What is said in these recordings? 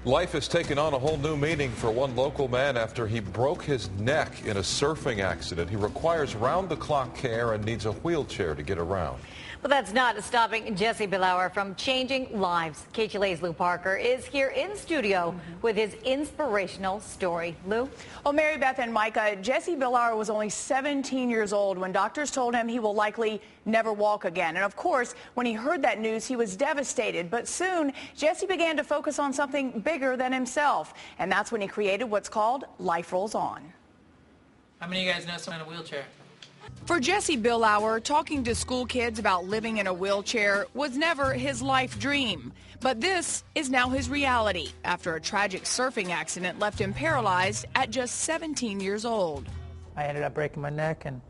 Life has taken on a whole new meaning for one local man after he broke his neck in a surfing accident. He requires round-the-clock care and needs a wheelchair to get around. But that's not stopping Jesse Billauer from changing lives. KTLA's Lou Parker is here in studio with his inspirational story. Lou? Well, Mary Beth and Micah, Jesse Billauer was only 17 years old when doctors told him he will likely never walk again. And of course, when he heard that news, he was devastated. But soon, Jesse began to focus on something bigger than himself. And that's when he created what's called Life Rolls On. How many of you guys know someone in a wheelchair? For Jesse Billauer, talking to school kids about living in a wheelchair was never his life dream. But this is now his reality after a tragic surfing accident left him paralyzed at just 17 years old. I ended up breaking my neck and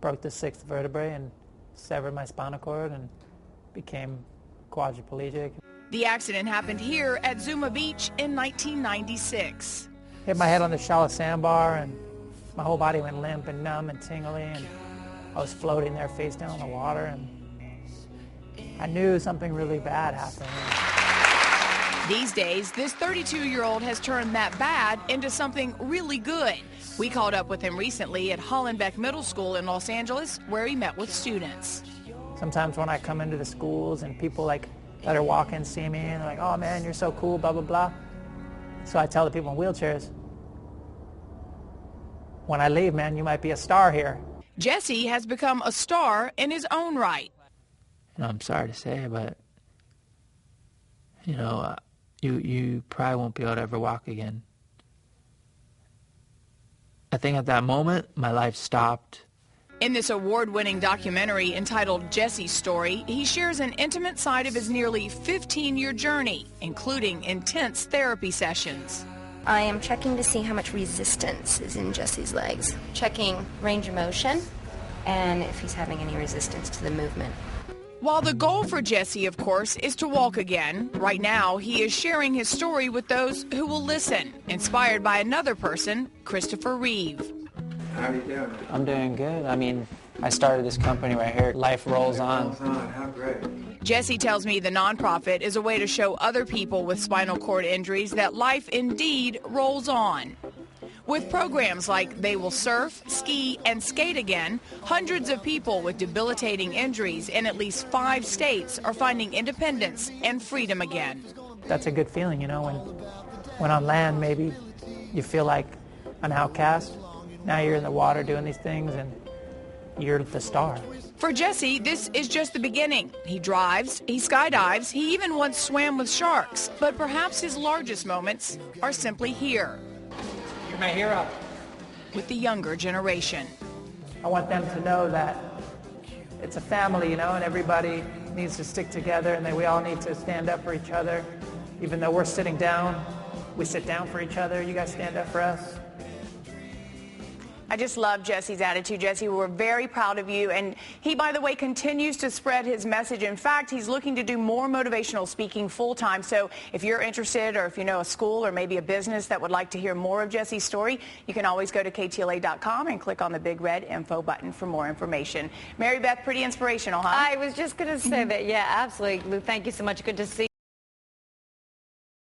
broke the 6th vertebrae and severed my spinal cord and became quadriplegic. The accident happened here at Zuma Beach in 1996. Hit my head on the shallow sandbar and my whole body went limp and numb and tingly, and I was floating there face down in the water, and I knew something really bad happened. These days, this 32-year-old has turned that bad into something really good. We caught up with him recently at Hollenbeck Middle School in Los Angeles, where he met with students. Sometimes when I come into the schools and people that are walking see me and they're like, "Oh man, you're so cool, blah, blah, blah." So I tell the people in wheelchairs, when I leave, man, you might be a star here. Jesse has become a star in his own right. I'm sorry to say, but, you probably won't be able to ever walk again. I think at that moment, my life stopped. In this award-winning documentary entitled Jesse's Story, he shares an intimate side of his nearly 15-year journey, including intense therapy sessions. I am checking to see how much resistance is in Jesse's legs. Checking range of motion and if he's having any resistance to the movement. While the goal for Jesse, of course, is to walk again, right now he is sharing his story with those who will listen, inspired by another person, Christopher Reeve. How are you doing? I'm doing good. I started this company right here, Life Rolls On. How great. Jesse tells me the nonprofit is a way to show other people with spinal cord injuries that life indeed rolls on. With programs like They Will Surf, Ski, and Skate Again, hundreds of people with debilitating injuries in at least 5 states are finding independence and freedom again. That's a good feeling, when on land maybe you feel like an outcast. Now you're in the water doing these things and you're the star. For Jesse, this is just the beginning. He drives, he skydives, he even once swam with sharks. But perhaps his largest moments are simply here. You're my hero. With the younger generation. I want them to know that it's a family, and everybody needs to stick together and that we all need to stand up for each other. Even though we're sitting down, we sit down for each other. You guys stand up for us. I just love Jesse's attitude. Jesse, we're very proud of you. And he, by the way, continues to spread his message. In fact, he's looking to do more motivational speaking full-time. So if you're interested, or if you know a school or maybe a business that would like to hear more of Jesse's story, you can always go to KTLA.com and click on the big red info button for more information. Mary Beth, pretty inspirational, huh? I was just going to say that. Yeah, absolutely. Lou, thank you so much. Good to see you.